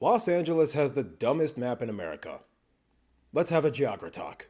Los Angeles has the dumbest map in America. Let's have a geogra talk.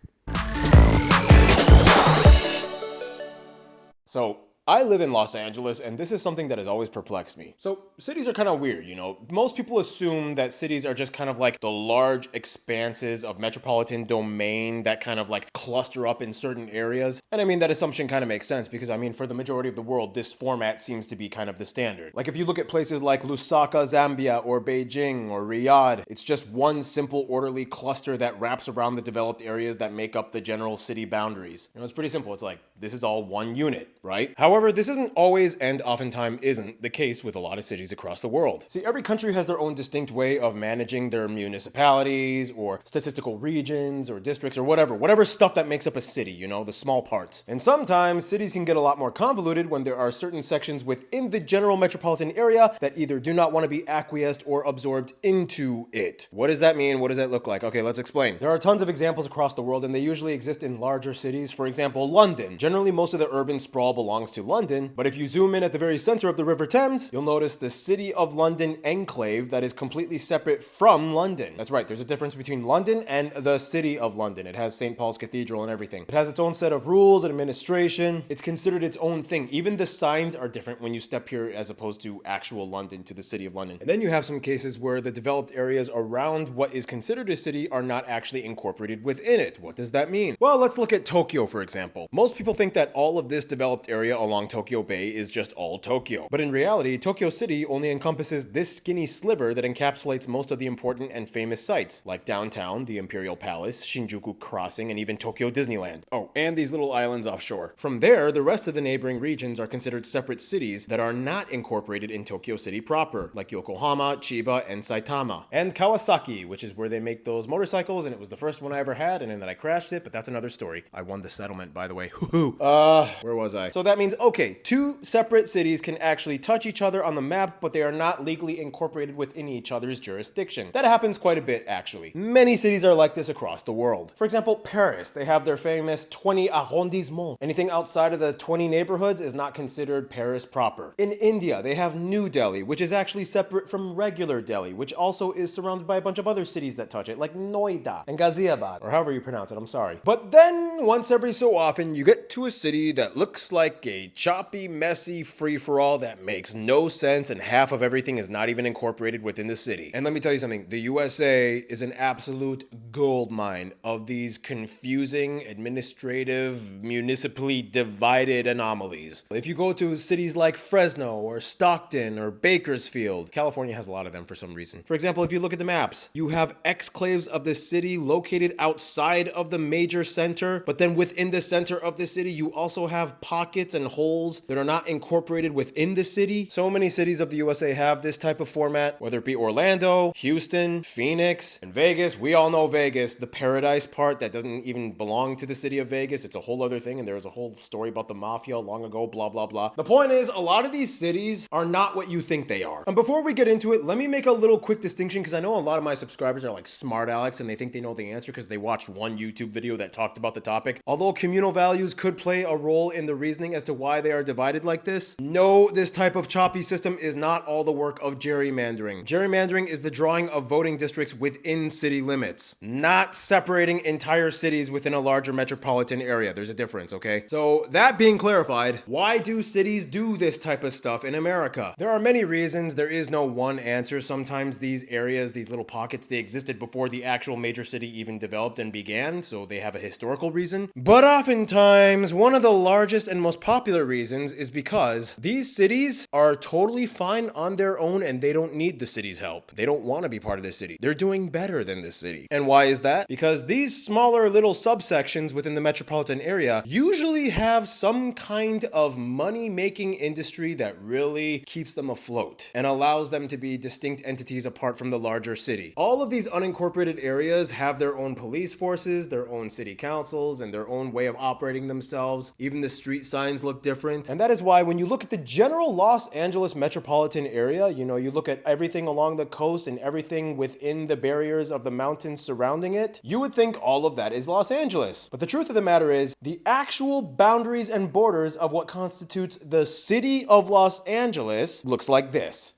So, I live in Los Angeles, and this is something that has always perplexed me. So, cities are kind of weird, you know? Most people assume that cities are just kind of like the large expanses of metropolitan domain that kind of like cluster up in certain areas. And I mean, that assumption kind of makes sense because, I mean, for the majority of the world, this format seems to be kind of the standard. Like, if you look at places like Lusaka, Zambia, or Beijing, or Riyadh, it's just one simple, orderly cluster that wraps around the developed areas that make up the general city boundaries. You know, it's pretty simple. It's like, this is all one unit, right? However, this isn't always and oftentimes isn't the case with a lot of cities across the world. See, every country has their own distinct way of managing their municipalities or statistical regions or districts or whatever stuff that makes up a city, you know, the small parts. And sometimes cities can get a lot more convoluted when there are certain sections within the general metropolitan area that either do not want to be acquiesced or absorbed into it. What does that mean? What does that look like? Okay, let's explain. There are tons of examples across the world and they usually exist in larger cities. For example, London. Generally, most of the urban sprawl belongs to London, but if you zoom in at the very center of the River Thames, you'll notice the City of London enclave that is completely separate from London. That's right, there's a difference between London and the City of London. It has St. Paul's Cathedral and everything. It has its own set of rules and administration. It's considered its own thing. Even the signs are different when you step here as opposed to actual London, to the City of London. And then you have some cases where the developed areas around what is considered a city are not actually incorporated within it. What does that mean? Well, let's look at Tokyo, for example. Most people think that all of this developed area along Tokyo Bay is just all Tokyo. But in reality, Tokyo City only encompasses this skinny sliver that encapsulates most of the important and famous sites, like downtown, the Imperial Palace, Shinjuku Crossing, and even Tokyo Disneyland. Oh, and these little islands offshore. From there, the rest of the neighboring regions are considered separate cities that are not incorporated in Tokyo City proper, like Yokohama, Chiba, and Saitama. And Kawasaki, which is where they make those motorcycles, and it was the first one I ever had, and then I crashed it, but that's another story. I won the settlement, by the way. Where was I? So that means, okay, two separate cities can actually touch each other on the map, but they are not legally incorporated within each other's jurisdiction. That happens quite a bit, actually. Many cities are like this across the world. For example, Paris, they have their famous 20 arrondissements. Anything outside of the 20 neighborhoods is not considered Paris proper. In India, they have New Delhi, which is actually separate from regular Delhi, which also is surrounded by a bunch of other cities that touch it, like Noida and Ghaziabad, or however you pronounce it, I'm sorry. But then, once every so often, you get to a city that looks like a choppy, messy free-for-all that makes no sense and half of everything is not even incorporated within the city. And let me tell you something, the USA is an absolute gold mine of these confusing, administrative, municipally divided anomalies. If you go to cities like Fresno or Stockton or Bakersfield, California has a lot of them for some reason. For example, if you look at the maps, you have exclaves of the city located outside of the major center, but then within the center of the city, you also have pockets and holes that are not incorporated within the city. So many cities of the USA have this type of format, whether it be Orlando, Houston, Phoenix, and Vegas. We all know Vegas, the paradise part that doesn't even belong to the city of Vegas. It's a whole other thing, and there was a whole story about the mafia long ago, blah, blah, blah. The point is, a lot of these cities are not what you think they are. And before we get into it, let me make a little quick distinction, because I know a lot of my subscribers are like smart Alex, and they think they know the answer because they watched one YouTube video that talked about the topic. Although communal values could play a role in the reasoning as to why they are divided like this, no, this type of choppy system is not all the work of gerrymandering. Gerrymandering is the drawing of voting districts within city limits, not separating entire cities within a larger metropolitan area. There's a difference, okay? So that being clarified, why do cities do this type of stuff in America? There are many reasons. There is no one answer. Sometimes these areas, these little pockets, they existed before the actual major city even developed and began, so they have a historical reason. But oftentimes, one of the largest and most popular reasons is because these cities are totally fine on their own and they don't need the city's help. They don't want to be part of the city. They're doing better than the city. And why is that? Because these smaller little subsections within the metropolitan area usually have some kind of money-making industry that really keeps them afloat and allows them to be distinct entities apart from the larger city. All of these unincorporated areas have their own police forces, their own city councils, and their own way of operating themselves. Even the street signs look different. And that is why when you look at the general Los Angeles metropolitan area, you know, you look at everything along the coast and everything within the barriers of the mountains surrounding it, you would think all of that is Los Angeles. But the truth of the matter is, the actual boundaries and borders of what constitutes the city of Los Angeles looks like this.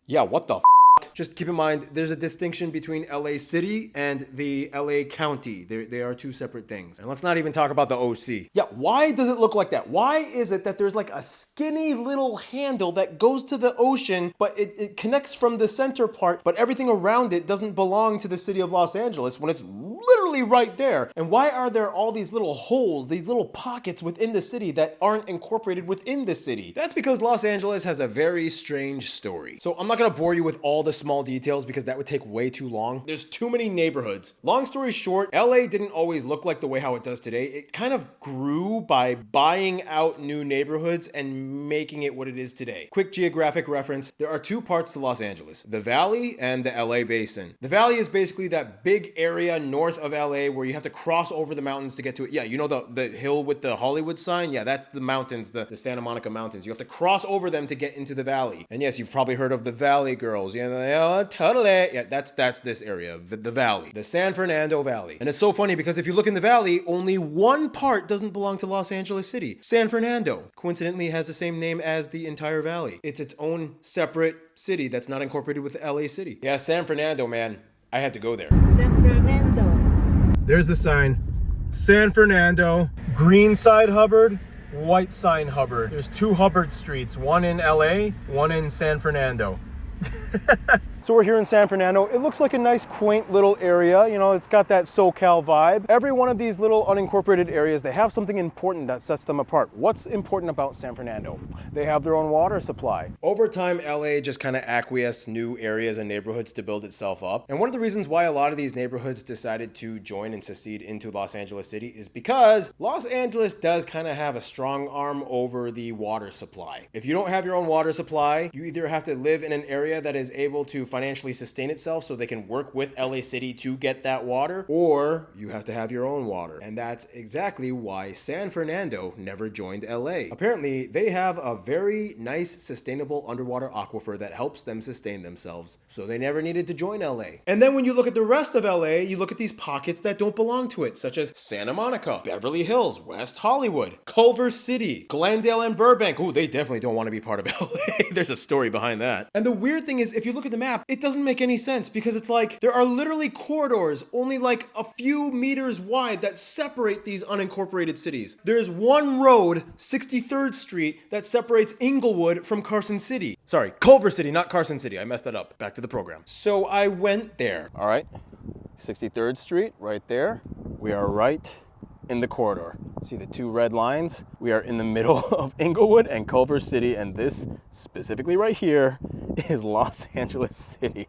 Yeah, what the Just keep in mind, there's a distinction between LA City and the LA County. They are two separate things. And let's not even talk about the OC. Yeah, why does it look like that? Why is it that there's like a skinny little handle that goes to the ocean, but it connects from the center part, but everything around it doesn't belong to the city of Los Angeles when it's literally right there? And why are there all these little holes, these little pockets within the city that aren't incorporated within the city? That's because Los Angeles has a very strange story. So I'm not gonna bore you with all the small details because that would take way too long. There's too many neighborhoods. Long story short, LA didn't always look like the way how it does today. It kind of grew by buying out new neighborhoods and making it what it is today. Quick geographic reference, there are two parts to Los Angeles, the Valley and the LA Basin. The Valley is basically that big area north of LA where you have to cross over the mountains to get to it. Yeah, you know the hill with the Hollywood sign? Yeah, that's the mountains, the Santa Monica Mountains. You have to cross over them to get into the Valley. And yes, you've probably heard of the Valley Girls. Yeah, totally. Yeah, that's this area, the Valley, the San Fernando Valley. And it's so funny because if you look in the Valley, only one part doesn't belong to Los Angeles City. San Fernando, coincidentally, has the same name as the entire Valley. It's its own separate city that's not incorporated with LA City. Yeah, San Fernando, man. I had to go there. San Fernando. There's the sign. San Fernando, green side Hubbard, white sign Hubbard. There's two Hubbard streets, one in LA, one in San Fernando. So we're here in San Fernando. It looks like a nice, quaint little area. You know, it's got that SoCal vibe. Every one of these little unincorporated areas, they have something important that sets them apart. What's important about San Fernando? They have their own water supply. Over time, LA just kind of acquiesced new areas and neighborhoods to build itself up. And one of the reasons why a lot of these neighborhoods decided to join and secede into Los Angeles City is because Los Angeles does kind of have a strong arm over the water supply. If you don't have your own water supply, you either have to live in an area that is able to financially sustain itself so they can work with LA City to get that water, or you have to have your own water. And that's exactly why San Fernando never joined LA. Apparently, they have a very nice, sustainable underwater aquifer that helps them sustain themselves, so they never needed to join LA. And then when you look at the rest of LA, you look at these pockets that don't belong to it, such as Santa Monica, Beverly Hills, West Hollywood, Culver City, Glendale, and Burbank. Ooh, they definitely don't want to be part of LA. There's a story behind that. And the weird thing is, if you look at the map, it doesn't make any sense because it's like there are literally corridors only like a few meters wide that separate these unincorporated cities. There's one road, 63rd Street, that separates Inglewood from Carson City. Sorry, Culver City, not Carson City. I messed that up. Back to the program. So I went there. All right, 63rd Street right there. We are right in the corridor. See the two red lines? We are in the middle of Inglewood and Culver City, and this specifically right here is Los Angeles City.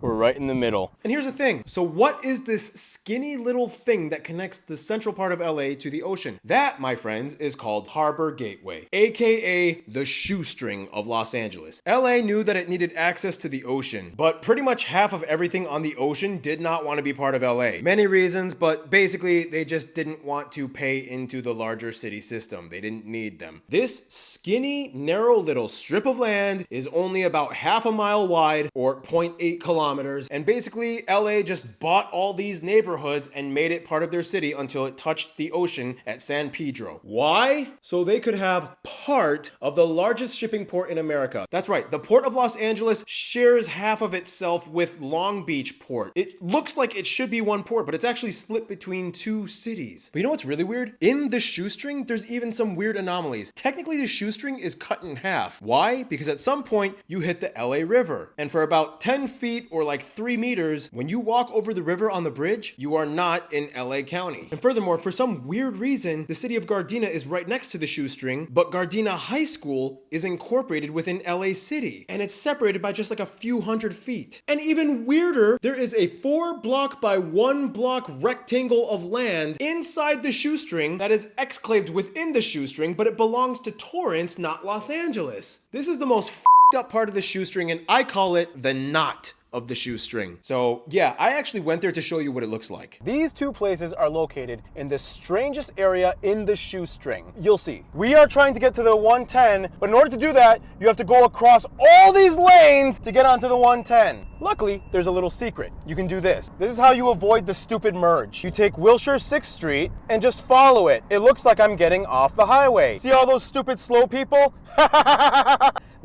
We're right in the middle. And here's the thing. So what is this skinny little thing that connects the central part of LA to the ocean? That, my friends, is called Harbor Gateway, aka the Shoestring of Los Angeles. LA knew that it needed access to the ocean, but pretty much half of everything on the ocean did not want to be part of LA. Many reasons, but basically they just didn't want to pay into the larger city system. They didn't need them. This skinny, narrow little strip of land is only about half a mile wide, or 0.8 kilometers, and basically LA just bought all these neighborhoods and made it part of their city until it touched the ocean at San Pedro. Why? So they could have part of the largest shipping port in America. That's right, the Port of Los Angeles shares half of itself with Long Beach Port. It looks like it should be one port, but it's actually split between two cities. But you know what's really weird? In the Shoestring, there's even some weird anomalies. Technically, the Shoestring is cut in half. Why? Because at some point, you hit the LA River. And for about 10 feet or like 3 meters, when you walk over the river on the bridge, you are not in LA County. And furthermore, for some weird reason, the city of Gardena is right next to the Shoestring, but Gardena High School is incorporated within LA City. And it's separated by just like a few hundred feet. And even weirder, there is a 4-block by 1-block rectangle of land inside the Shoestring that is exclaved within the Shoestring, but it belongs to Torrance, not Los Angeles. This is the most f***ed up part of the Shoestring, and I call it the knot of the Shoestring. So yeah, I actually went there to show you what it looks like. These two places are located in the strangest area in the Shoestring. You'll see. We are trying to get to the 110, but in order to do that, you have to go across all these lanes to get onto the 110. Luckily, there's a little secret. You can do this. This is how you avoid the stupid merge. You take Wilshire 6th Street and just follow it. It looks like I'm getting off the highway. See all those stupid slow people?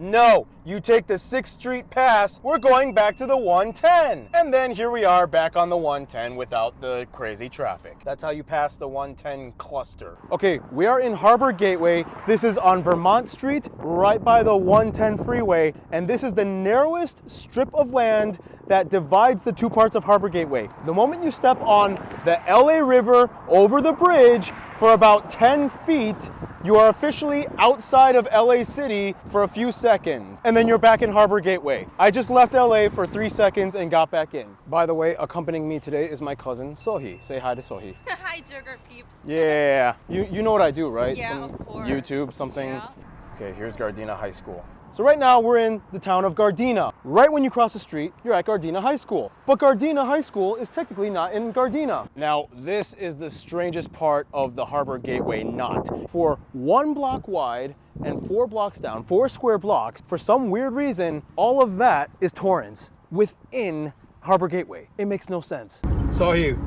No, you take the 6th Street pass, we're going back to the 110. And then here we are back on the 110 without the crazy traffic. That's how you pass the 110 cluster. Okay, we are in Harbor Gateway. This is on Vermont Street, right by the 110 freeway. And this is the narrowest strip of land that divides the two parts of Harbor Gateway. The moment you step on the LA River over the bridge for about 10 feet, you are officially outside of LA City for a few seconds, and then you're back in Harbor Gateway. I just left LA for 3 seconds and got back in. By the way, accompanying me today is my cousin, Sohi. Say hi to Sohi. Hi, Sugar Peeps. Yeah, you know what I do, right? Yeah, of course. YouTube, something. Yeah. Okay, here's Gardena High School. So right now we're in the town of Gardena. Right when you cross the street, you're at Gardena High School. But Gardena High School is technically not in Gardena. Now, this is the strangest part of the Harbor Gateway knot. For 1 block wide and 4 blocks down, 4 square blocks, for some weird reason, all of that is Torrance within Harbor Gateway. It makes no sense. Sohi,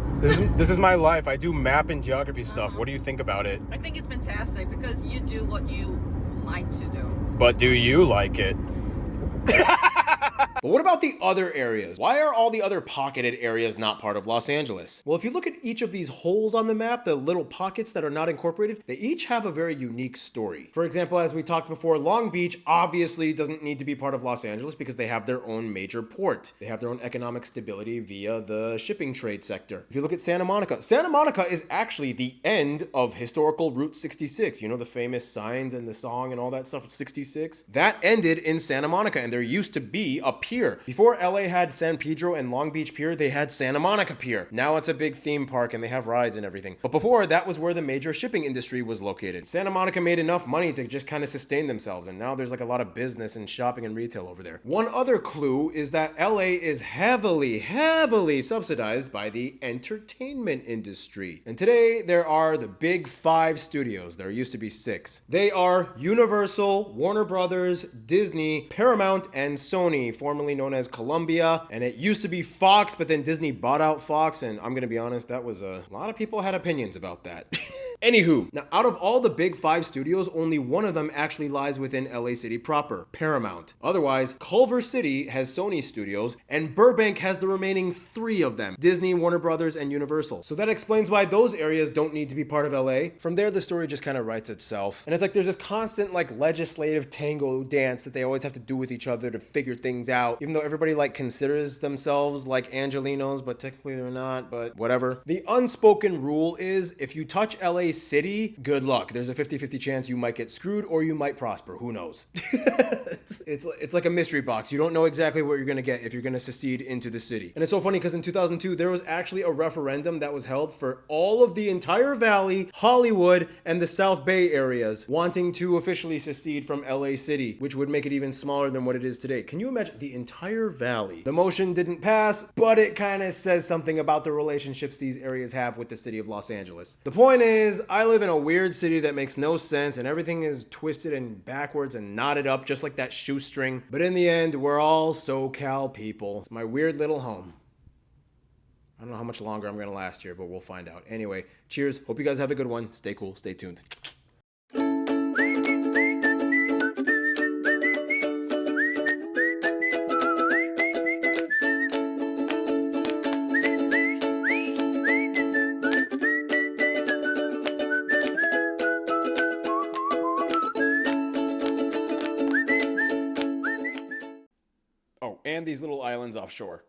this is my life. I do map and geography stuff. What do you think about it? I think it's fantastic because you do what you like to do. But do you like it? But what about the other areas? Why are all the other pocketed areas not part of Los Angeles? Well, if you look at each of these holes on the map, the little pockets that are not incorporated, they each have a very unique story. For example, as we talked before, Long Beach obviously doesn't need to be part of Los Angeles because they have their own major port. They have their own economic stability via the shipping trade sector. If you look at Santa Monica is actually the end of historical Route 66. You know, the famous signs and the song and all that stuff, 66? That ended in Santa Monica, and there used to be a pier. Before LA had San Pedro and Long Beach Pier, they had Santa Monica Pier. Now it's a big theme park and they have rides and everything. But before, that was where the major shipping industry was located. Santa Monica made enough money to just kind of sustain themselves, and now there's like a lot of business and shopping and retail over there. One other clue is that LA is heavily subsidized by the entertainment industry. And today there are the big 5 studios. There used to be 6. They are Universal, Warner Brothers, Disney, Paramount, and Sony, formerly known as Columbia. And it used to be Fox, but then Disney bought out Fox, and I'm gonna be honest, that was a lot of people had opinions about that. Anywho, now out of all the big 5 studios, only one of them actually lies within LA City proper, Paramount. Otherwise, Culver City has Sony studios, and Burbank has the remaining 3 of them, Disney, Warner Brothers, and Universal. So that explains why those areas don't need to be part of LA. From there, the story just kind of writes itself. And it's like there's this constant like legislative tango dance that they always have to do with each other to figure things out, even though everybody like considers themselves like Angelinos, but technically they're not, but whatever. The unspoken rule is if you touch LA City, good luck. There's a 50-50 chance you might get screwed or you might prosper. Who knows? It's like a mystery box. You don't know exactly what you're going to get if you're going to secede into the city. And it's so funny because in 2002, there was actually a referendum that was held for all of the entire Valley, Hollywood, and the South Bay areas wanting to officially secede from LA City, which would make it even smaller than what it is today. Can you imagine the entire Valley? The motion didn't pass, but it kind of says something about the relationships these areas have with the city of Los Angeles. The point is, I live in a weird city that makes no sense and everything is twisted and backwards and knotted up just like that shoestring. But in the end, we're all SoCal people. It's my weird little home. I don't know how much longer I'm going to last here, but we'll find out. Anyway, cheers. Hope you guys have a good one. Stay cool. Stay tuned. Oh, and these little islands offshore.